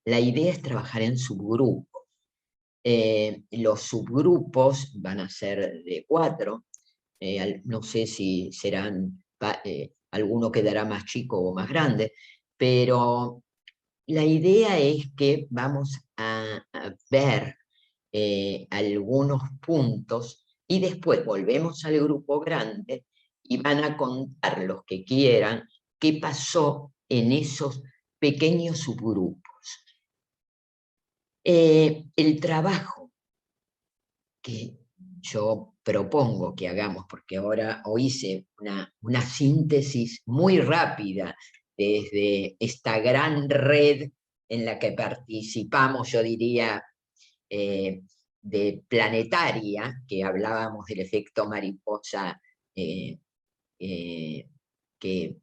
la idea es trabajar en subgrupos. Los subgrupos van a ser de 4, no sé si serán, alguno quedará más chico o más grande, pero la idea es que vamos a ver algunos puntos y después volvemos al grupo grande y van a contar los que quieran qué pasó en esos pequeños subgrupos. El trabajo que yo propongo que hagamos, porque ahora hoy hice una síntesis muy rápida desde esta gran red en la que participamos, yo diría, de planetaria, que hablábamos del efecto mariposa eh, eh, que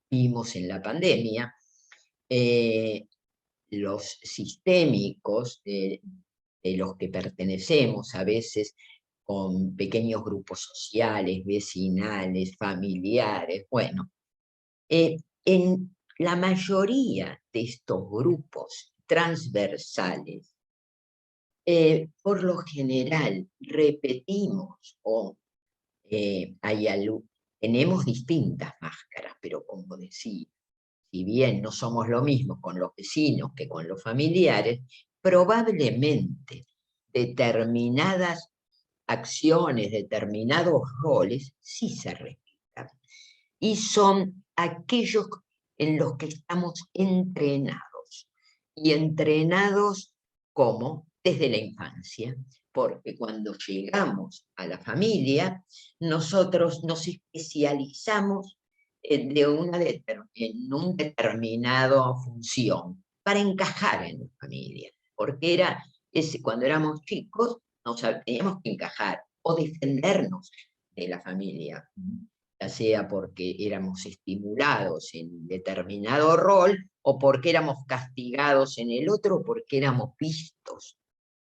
vimos en la pandemia, los sistémicos de los que pertenecemos a veces con pequeños grupos sociales, vecinales, familiares. Bueno, en la mayoría de estos grupos transversales, por lo general repetimos o tenemos distintas máscaras, pero como decía, si bien no somos lo mismo con los vecinos que con los familiares, probablemente determinadas acciones, determinados roles, sí se repitan. Y son aquellos en los que estamos entrenados. Y entrenados como desde la infancia, porque cuando llegamos a la familia, nosotros nos especializamos en un determinado función para encajar en la familia, porque cuando éramos chicos teníamos que encajar o defendernos de la familia, ya sea porque éramos estimulados en determinado rol o porque éramos castigados en el otro, porque éramos vistos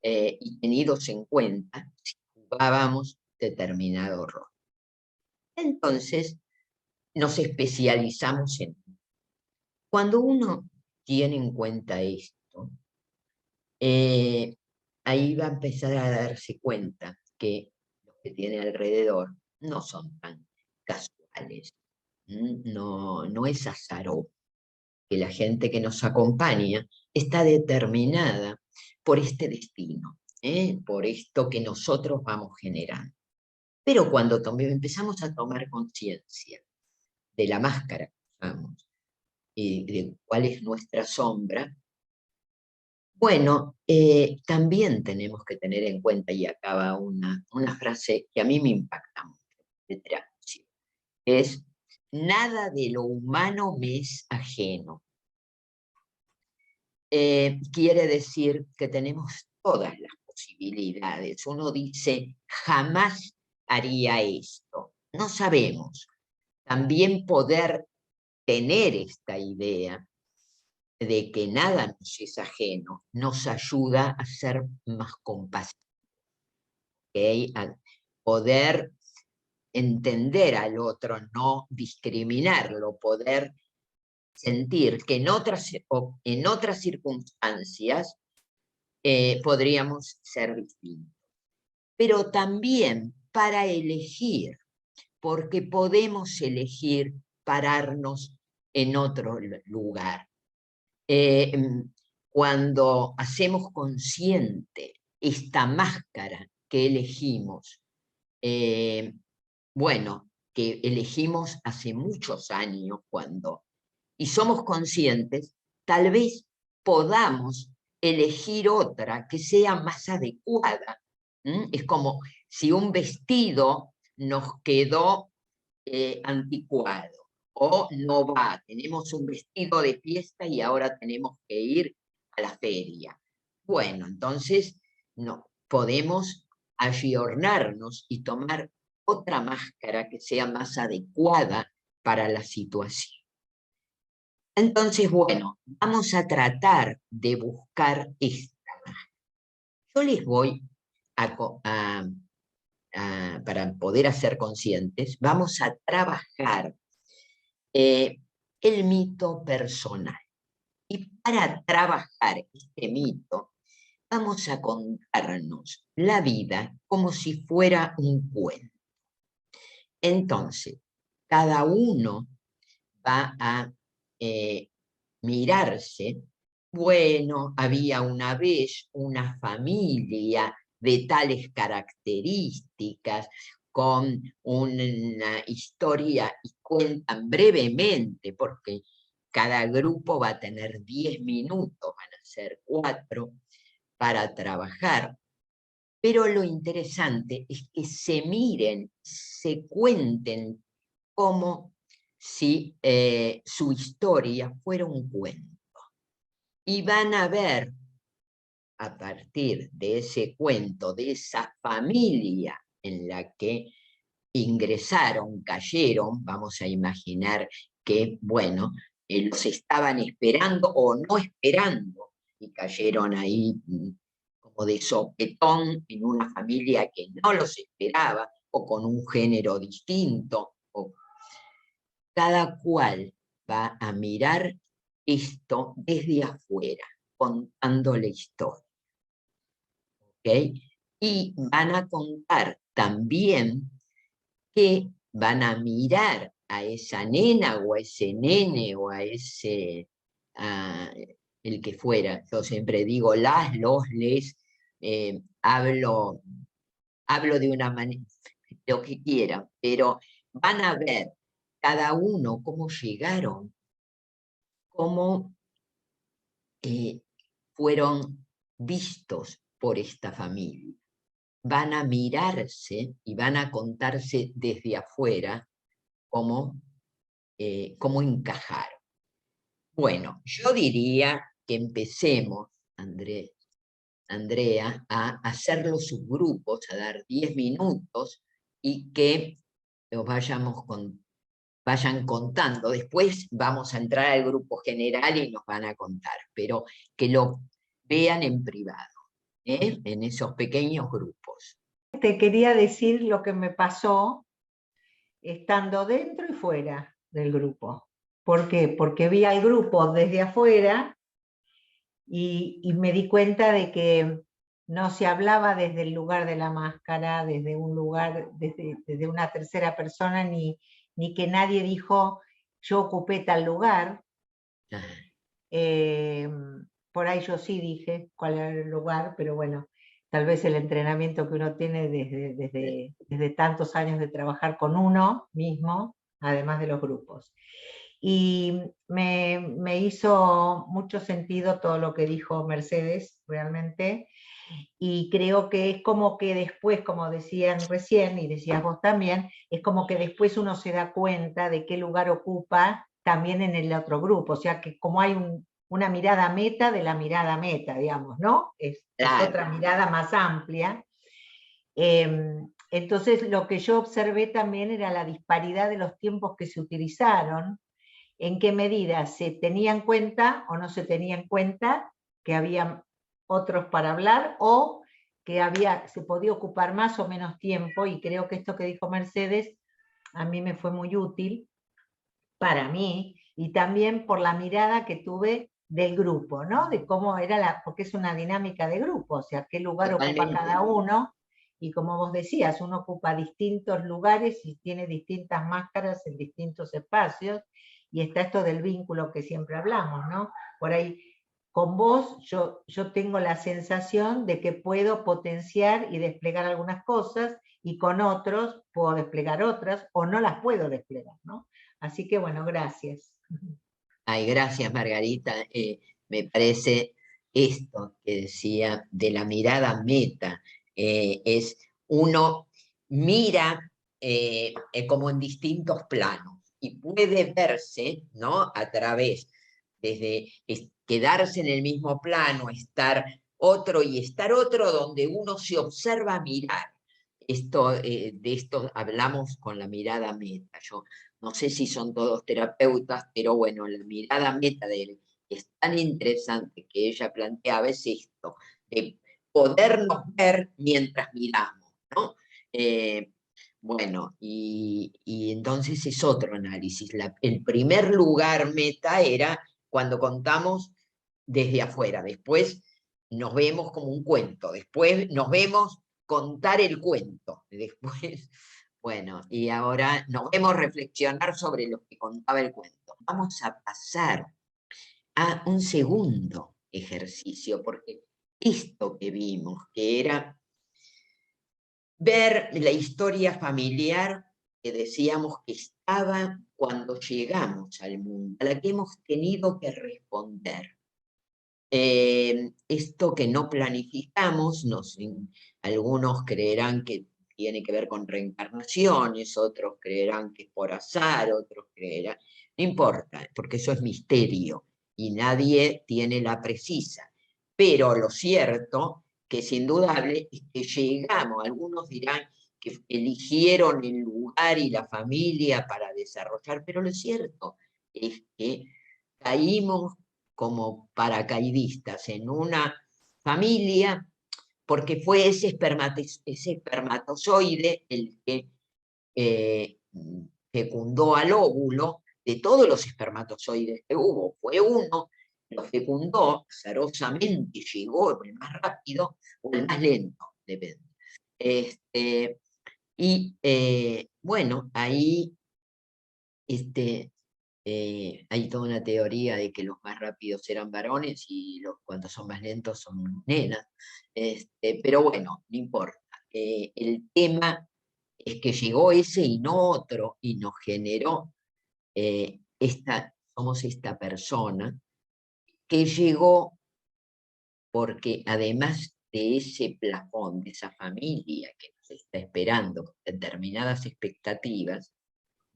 y tenidos en cuenta si jugábamos determinado rol. Entonces, nos especializamos en. Cuando uno tiene en cuenta esto, ahí va a empezar a darse cuenta que los que tiene alrededor no son tan casuales, no es azaroso, que la gente que nos acompaña está determinada por este destino, por esto que nosotros vamos generando. Pero cuando empezamos a tomar conciencia de la máscara que usamos y de cuál es nuestra sombra, bueno, también tenemos que tener en cuenta, y acá va una frase que a mí me impacta mucho, de Gramsci, es: nada de lo humano me es ajeno. Quiere decir que tenemos todas las posibilidades. Uno dice, jamás haría esto. No sabemos. También poder tener esta idea de que nada nos es ajeno nos ayuda a ser más compasivos, ¿okay? A poder entender al otro, no discriminarlo, poder sentir que en otras circunstancias podríamos ser distintos. Pero también para elegir, porque podemos elegir pararnos en otro lugar. Cuando hacemos consciente esta máscara que elegimos, bueno, que elegimos hace muchos años y somos conscientes, tal vez podamos elegir otra que sea más adecuada. Es como si un vestido nos quedó anticuado o no va, tenemos un vestido de fiesta y ahora tenemos que ir a la feria. Bueno, entonces no, podemos ayornarnos y tomar otra máscara que sea más adecuada para la situación. Entonces, bueno, vamos a tratar de buscar esta máscara. Yo les voy para poder hacer conscientes, vamos a trabajar el mito personal. Y para trabajar este mito, vamos a contarnos la vida como si fuera un cuento. Entonces, cada uno va a mirarse. Bueno, había una vez una familia de tales características, con una historia, y cuentan brevemente, porque cada grupo va a tener 10 minutos, van a ser 4 para trabajar. Pero lo interesante es que se miren, se cuenten como si su historia fuera un cuento. Y van a ver, a partir de ese cuento, de esa familia en la que ingresaron, cayeron, vamos a imaginar que, bueno, los estaban esperando o no esperando, y cayeron ahí como de sopetón en una familia que no los esperaba, o con un género distinto, o cada cual va a mirar esto desde afuera, contando la historia. ¿Ok? Y van a contar también que van a mirar a esa nena o a ese nene o a ese, el que fuera. Yo siempre digo las, los, les, hablo de una manera, lo que quieran, pero van a ver cada uno cómo llegaron, cómo fueron vistos por esta familia. Van a mirarse y van a contarse desde afuera cómo encajaron. Bueno, yo diría que empecemos, Andrea, a hacer los subgrupos, a dar 10 minutos y que los vayan contando. Después vamos a entrar al grupo general y nos van a contar, pero que lo vean en privado, en esos pequeños grupos. Te quería decir lo que me pasó estando dentro y fuera del grupo. ¿Por qué? Porque vi al grupo desde afuera y me di cuenta de que no se hablaba desde el lugar de la máscara, desde un lugar, desde una tercera persona, ni que nadie dijo yo ocupé tal lugar. Por ahí yo sí dije cuál era el lugar, pero bueno, tal vez el entrenamiento que uno tiene desde tantos años de trabajar con uno mismo, además de los grupos. Y me hizo mucho sentido todo lo que dijo Mercedes, realmente, y creo que es como que después, como decían recién, y decías vos también, es como que después uno se da cuenta de qué lugar ocupa también en el otro grupo, o sea que como hay una mirada meta de la mirada meta, digamos, ¿no? Claro. Es otra mirada más amplia. Entonces lo que yo observé también era la disparidad de los tiempos que se utilizaron, en qué medida se tenía en cuenta o no se tenía en cuenta que había otros para hablar, o que se podía ocupar más o menos tiempo, y creo que esto que dijo Mercedes a mí me fue muy útil para mí, y también por la mirada que tuve del grupo, ¿no? De cómo era porque es una dinámica de grupo, o sea, qué lugar Totalmente. ocupa cada uno, y como vos decías, uno ocupa distintos lugares y tiene distintas máscaras en distintos espacios, y está esto del vínculo que siempre hablamos, ¿no? Por ahí, con vos, yo tengo la sensación de que puedo potenciar y desplegar algunas cosas, y con otros puedo desplegar otras, o no las puedo desplegar, ¿no? Así que bueno, gracias. Ay, gracias, Margarita. Me parece esto que decía de la mirada meta. Es uno mira como en distintos planos y puede verse, ¿no? A través, desde quedarse en el mismo plano, estar otro y estar otro, donde uno se observa mirar. De esto hablamos con la mirada meta. Yo no sé si son todos terapeutas, pero bueno, la mirada meta de él es tan interesante que ella planteaba, es esto, de podernos ver mientras miramos, ¿no? Bueno, y entonces es otro análisis. El primer lugar meta era cuando contamos desde afuera. Después nos vemos como un cuento, después nos vemos contar el cuento, después, bueno, y ahora nos vemos reflexionar sobre lo que contaba el cuento. Vamos a pasar a un segundo ejercicio, porque esto que vimos, que era ver la historia familiar que decíamos que estaba cuando llegamos al mundo, a la que hemos tenido que responder. Esto que no planificamos, algunos creerán que tiene que ver con reencarnaciones, otros creerán que es por azar, otros creerán, no importa, porque eso es misterio y nadie tiene la precisa. Pero lo cierto, que es indudable, es que llegamos, algunos dirán que eligieron el lugar y la familia para desarrollar, pero lo cierto es que caímos como paracaidistas en una familia, porque fue ese espermatozoide el que fecundó al óvulo. De todos los espermatozoides que hubo, fue uno, lo fecundó, azarosamente llegó el más rápido o el más lento, depende. Bueno, ahí hay toda una teoría de que los más rápidos eran varones y los cuantos son más lentos son nenas. Pero bueno, no importa. El tema es que llegó ese y no otro, y nos generó somos esta persona que llegó porque además de ese plafón, de esa familia que nos está esperando con determinadas expectativas,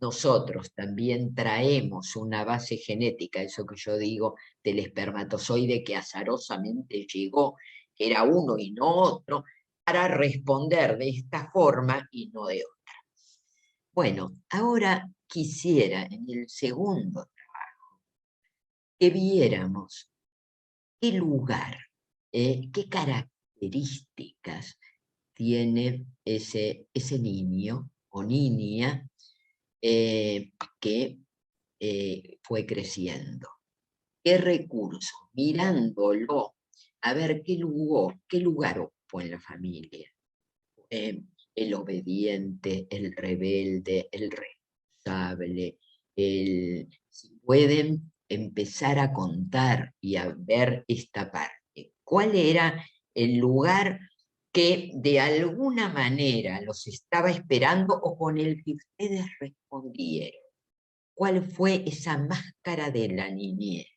nosotros también traemos una base genética, eso que yo digo, del espermatozoide que azarosamente llegó, que era uno y no otro, para responder de esta forma y no de otra. Bueno, ahora quisiera en el segundo que viéramos qué lugar, qué características tiene ese niño o niña que fue creciendo. ¿Qué recursos? Mirándolo, a ver qué lugar ocupó en la familia. El obediente, el rebelde, el responsable, si pueden empezar a contar y a ver esta parte. ¿Cuál era el lugar que de alguna manera los estaba esperando o con el que ustedes respondieron? ¿Cuál fue esa máscara de la niñez?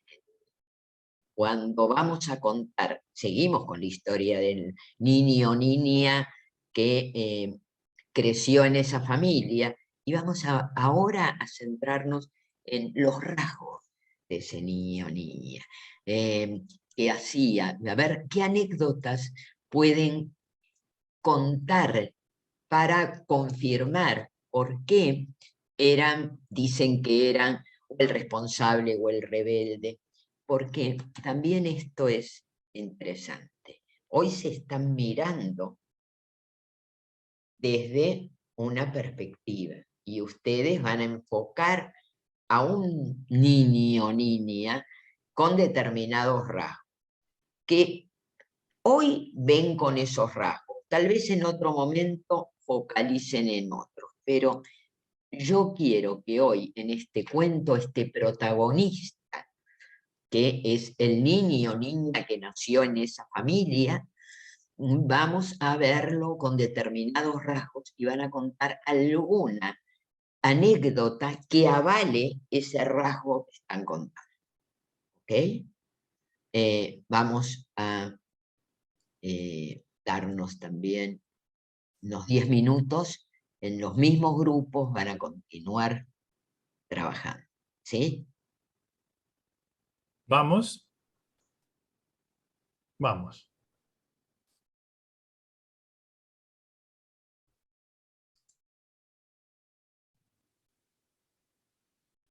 Cuando vamos a contar, seguimos con la historia del niño o niña que creció en esa familia, y vamos ahora a centrarnos en los rasgos de ese niño o niña. ¿Qué hacía? A ver, ¿qué anécdotas pueden contar para confirmar por qué dicen que eran el responsable o el rebelde? Porque también esto es interesante. Hoy se están mirando desde una perspectiva y ustedes van a enfocar a un niño o niña con determinados rasgos, que hoy ven con esos rasgos. Tal vez en otro momento focalicen en otros, pero yo quiero que hoy en este cuento, este protagonista, que es el niño o niña que nació en esa familia, vamos a verlo con determinados rasgos y van a contar alguna anécdota que avale ese rasgo que están contando. ¿Ok? Vamos a darnos también unos 10 minutos, en los mismos grupos van a continuar trabajando. ¿Sí? Vamos. Vamos.